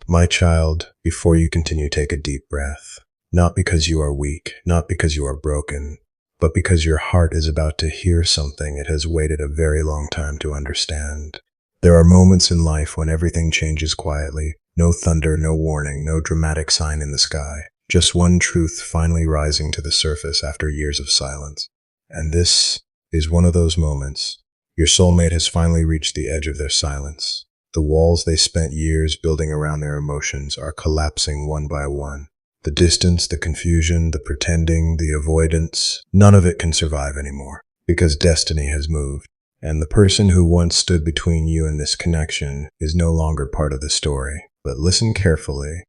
My child, before you continue, take a deep breath. Not because you are weak, not because you are broken, but because your heart is about to hear something it has waited a very long time to understand. There are moments in life when everything changes quietly. No thunder, no warning, no dramatic sign in the sky. Just one truth finally rising to the surface after years of silence. And this is one of those moments. Your soulmate has finally reached the edge of their silence. The walls they spent years building around their emotions are collapsing one by one. The distance, the confusion, the pretending, the avoidance, none of it can survive anymore, because destiny has moved. And the person who once stood between you and this connection is no longer part of the story. But listen carefully.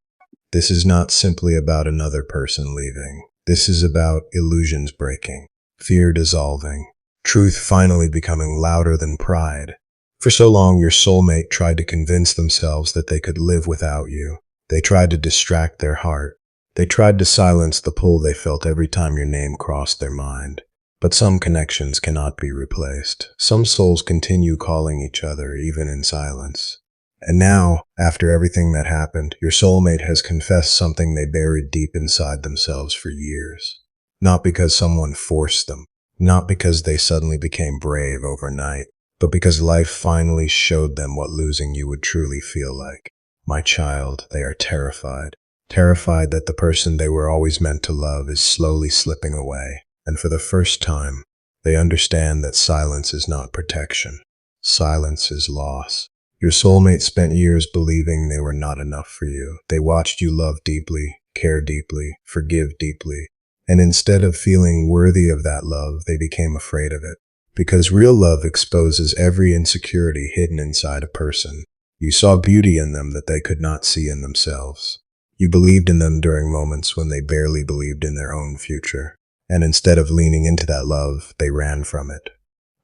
This is not simply about another person leaving. This is about illusions breaking, fear dissolving, truth finally becoming louder than pride. For so long, your soulmate tried to convince themselves that they could live without you. They tried to distract their heart. They tried to silence the pull they felt every time your name crossed their mind. But some connections cannot be replaced. Some souls continue calling each other, even in silence. And now, after everything that happened, your soulmate has confessed something they buried deep inside themselves for years. Not because someone forced them, not because they suddenly became brave overnight, but because life finally showed them what losing you would truly feel like. My child, they are terrified. Terrified that the person they were always meant to love is slowly slipping away. And for the first time, they understand that silence is not protection. Silence is loss. Your soulmate spent years believing they were not enough for you. They watched you love deeply, care deeply, forgive deeply. And instead of feeling worthy of that love, they became afraid of it. Because real love exposes every insecurity hidden inside a person. You saw beauty in them that they could not see in themselves. You believed in them during moments when they barely believed in their own future. And instead of leaning into that love, they ran from it.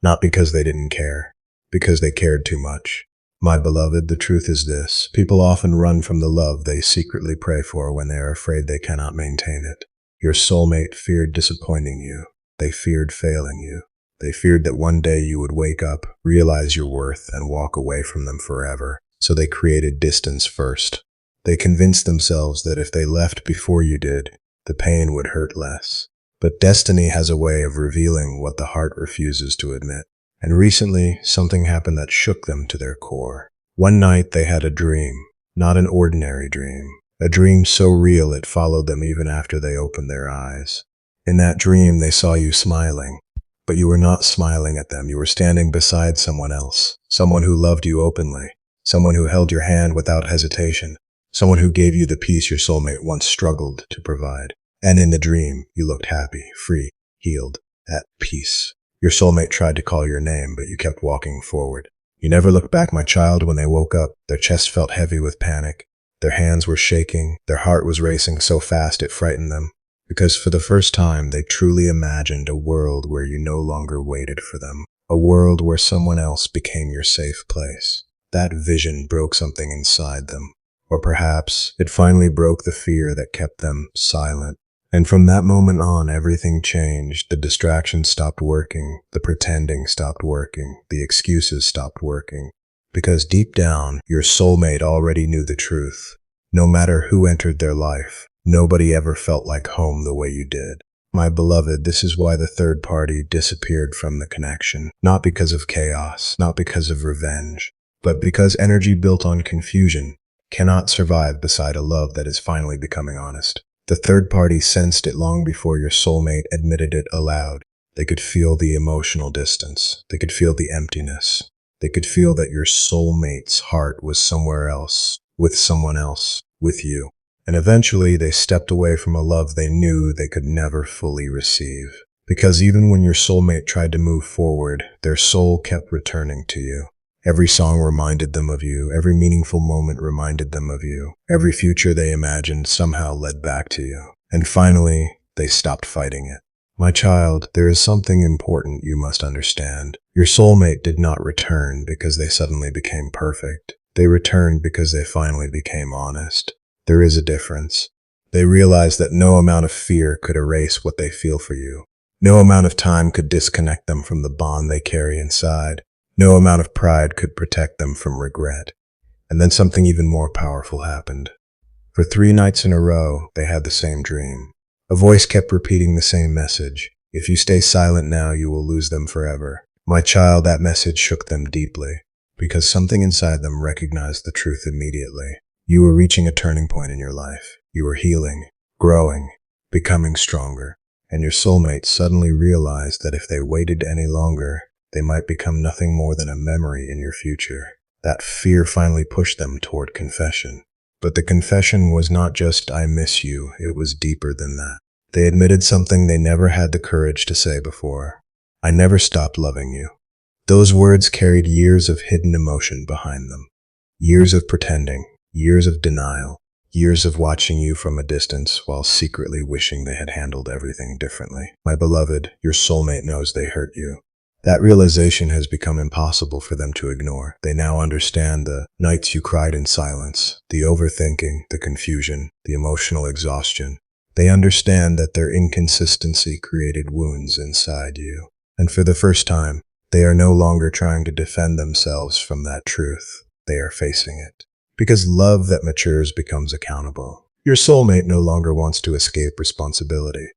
Not because they didn't care, because they cared too much. My beloved, the truth is this. People often run from the love they secretly pray for when they are afraid they cannot maintain it. Your soulmate feared disappointing you. They feared failing you. They feared that one day you would wake up, realize your worth, and walk away from them forever. So they created distance first. They convinced themselves that if they left before you did, the pain would hurt less. But destiny has a way of revealing what the heart refuses to admit. And recently, something happened that shook them to their core. One night they had a dream, not an ordinary dream. A dream so real it followed them even after they opened their eyes. In that dream, they saw you smiling. But you were not smiling at them. You were standing beside someone else. Someone who loved you openly. Someone who held your hand without hesitation. Someone who gave you the peace your soulmate once struggled to provide. And in the dream, you looked happy, free, healed, at peace. Your soulmate tried to call your name, but you kept walking forward. You never looked back, my child. When they woke up, their chest felt heavy with panic. Their hands were shaking. Their heart was racing so fast it frightened them. Because for the first time, they truly imagined a world where you no longer waited for them. A world where someone else became your safe place. That vision broke something inside them. Or perhaps it finally broke the fear that kept them silent. And from that moment on, everything changed. The distractions stopped working. The pretending stopped working. The excuses stopped working. Because deep down, your soulmate already knew the truth. No matter who entered their life, nobody ever felt like home the way you did. My beloved, this is why the third party disappeared from the connection. Not because of chaos, not because of revenge, but because energy built on confusion cannot survive beside a love that is finally becoming honest. The third party sensed it long before your soulmate admitted it aloud. They could feel the emotional distance. They could feel the emptiness. They could feel that your soulmate's heart was somewhere else, with someone else, with you. And eventually they stepped away from a love they knew they could never fully receive. Because even when your soulmate tried to move forward, their soul kept returning to you. Every song reminded them of you. Every meaningful moment reminded them of you. Every future they imagined somehow led back to you. And finally, they stopped fighting it. My child, there is something important you must understand. Your soulmate did not return because they suddenly became perfect. They returned because they finally became honest. There is a difference. They realized that no amount of fear could erase what they feel for you. No amount of time could disconnect them from the bond they carry inside. No amount of pride could protect them from regret. And then something even more powerful happened. For 3 nights in a row, they had the same dream. A voice kept repeating the same message. If you stay silent now, you will lose them forever. My child, that message shook them deeply, because something inside them recognized the truth immediately. You were reaching a turning point in your life. You were healing, growing, becoming stronger. And your soulmate suddenly realized that if they waited any longer, they might become nothing more than a memory in your future. That fear finally pushed them toward confession. But the confession was not just, "I miss you," it was deeper than that. They admitted something they never had the courage to say before. "I never stopped loving you." Those words carried years of hidden emotion behind them. Years of pretending, years of denial, years of watching you from a distance while secretly wishing they had handled everything differently. My beloved, your soulmate knows they hurt you. That realization has become impossible for them to ignore. They now understand the nights you cried in silence, the overthinking, the confusion, the emotional exhaustion. They understand that their inconsistency created wounds inside you. And for the first time, they are no longer trying to defend themselves from that truth. They are facing it. Because love that matures becomes accountable. Your soulmate no longer wants to escape responsibility.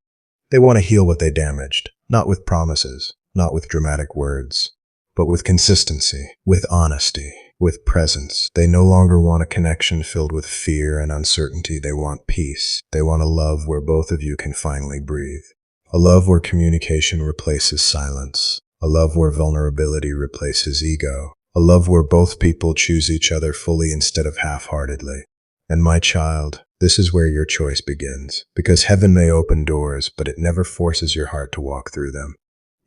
They want to heal what they damaged, not with promises, not with dramatic words, but with consistency, with honesty, with presence. They no longer want a connection filled with fear and uncertainty. They want peace. They want a love where both of you can finally breathe. A love where communication replaces silence. A love where vulnerability replaces ego. A love where both people choose each other fully instead of half-heartedly. And my child, this is where your choice begins. Because heaven may open doors, but it never forces your heart to walk through them.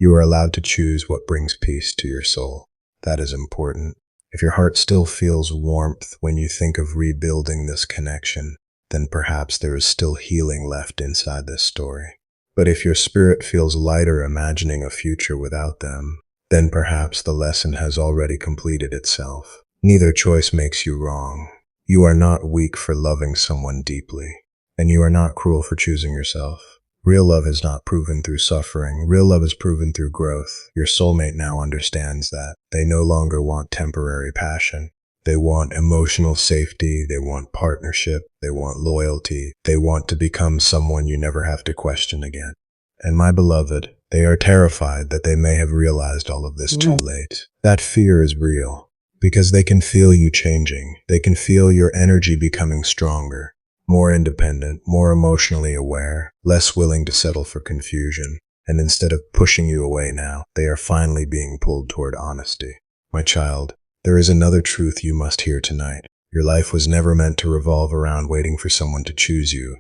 You are allowed to choose what brings peace to your soul. That is important. If your heart still feels warmth when you think of rebuilding this connection, then perhaps there is still healing left inside this story. But if your spirit feels lighter imagining a future without them, then perhaps the lesson has already completed itself. Neither choice makes you wrong. You are not weak for loving someone deeply, and you are not cruel for choosing yourself. Real love is not proven through suffering. Real love is proven through growth. Your soulmate now understands that. They no longer want temporary passion. They want emotional safety. They want partnership. They want loyalty. They want to become someone you never have to question again. And my beloved, they are terrified that they may have realized all of this too late. That fear is real, because they can feel you changing. They can feel your energy becoming stronger, more independent, more emotionally aware, less willing to settle for confusion. And instead of pushing you away now, they are finally being pulled toward honesty. My child, there is another truth you must hear tonight. Your life was never meant to revolve around waiting for someone to choose you.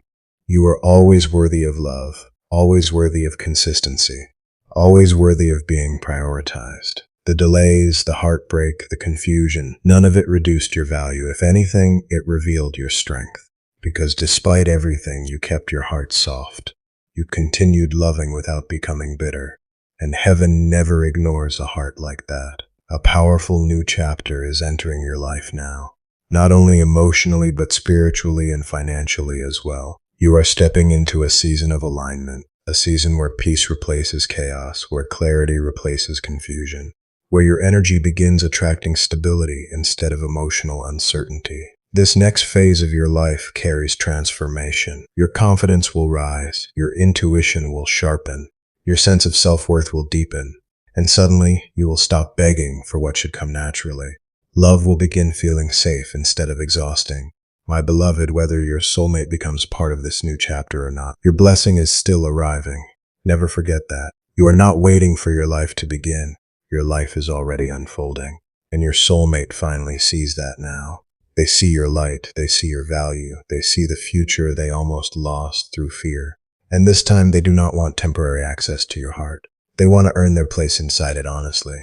You are always worthy of love, always worthy of consistency, always worthy of being prioritized. The delays, the heartbreak, the confusion, none of it reduced your value. If anything, it revealed your strength. Because despite everything, you kept your heart soft. You continued loving without becoming bitter. And heaven never ignores a heart like that. A powerful new chapter is entering your life now. Not only emotionally, but spiritually and financially as well. You are stepping into a season of alignment, a season where peace replaces chaos, where clarity replaces confusion, where your energy begins attracting stability instead of emotional uncertainty. This next phase of your life carries transformation. Your confidence will rise, your intuition will sharpen, your sense of self-worth will deepen, and suddenly you will stop begging for what should come naturally. Love will begin feeling safe instead of exhausting. My beloved, whether your soulmate becomes part of this new chapter or not, your blessing is still arriving. Never forget that. You are not waiting for your life to begin. Your life is already unfolding. And your soulmate finally sees that now. They see your light. They see your value. They see the future they almost lost through fear. And this time they do not want temporary access to your heart. They want to earn their place inside it honestly.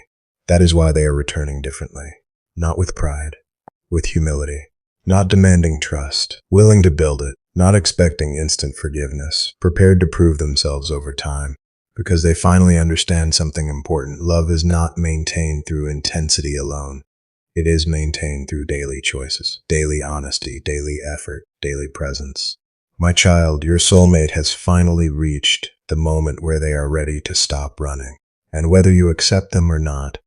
That is why they are returning differently. Not with pride, with humility. Not demanding trust, willing to build it, not expecting instant forgiveness, prepared to prove themselves over time, because they finally understand something important. Love is not maintained through intensity alone. It is maintained through daily choices, daily honesty, daily effort, daily presence. My child, your soulmate has finally reached the moment where they are ready to stop running. And whether you accept them or not,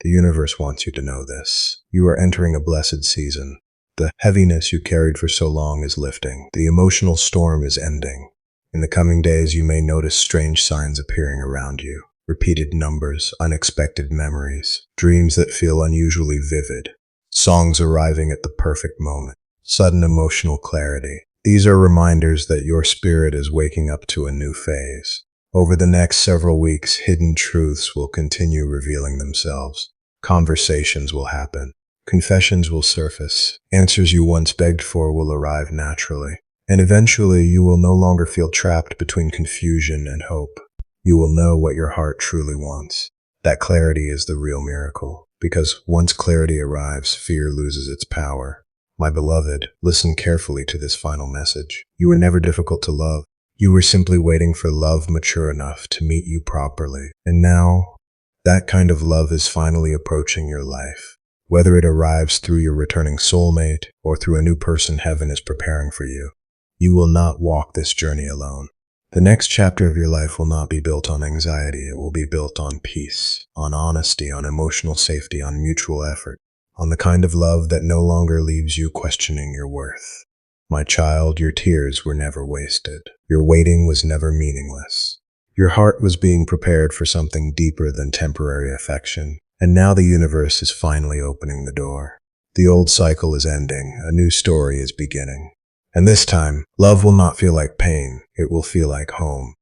The universe wants you to know this. You are entering a blessed season. The heaviness you carried for so long is lifting. The emotional storm is ending. In the coming days, you may notice strange signs appearing around you. Repeated numbers, unexpected memories, dreams that feel unusually vivid, songs arriving at the perfect moment, sudden emotional clarity. These are reminders that your spirit is waking up to a new phase. Over the next several weeks, hidden truths will continue revealing themselves. Conversations will happen. Confessions will surface. Answers you once begged for will arrive naturally. And eventually, you will no longer feel trapped between confusion and hope. You will know what your heart truly wants. That clarity is the real miracle, because once clarity arrives, fear loses its power. My beloved, listen carefully to this final message. You were never difficult to love. You were simply waiting for love mature enough to meet you properly. And now, that kind of love is finally approaching your life. Whether it arrives through your returning soulmate or through a new person heaven is preparing for you, you will not walk this journey alone. The next chapter of your life will not be built on anxiety. It will be built on peace, on honesty, on emotional safety, on mutual effort, on the kind of love that no longer leaves you questioning your worth. My child, your tears were never wasted. Your waiting was never meaningless. Your heart was being prepared for something deeper than temporary affection, and now the universe is finally opening the door. The old cycle is ending. A new story is beginning. And this time, love will not feel like pain. It will feel like home.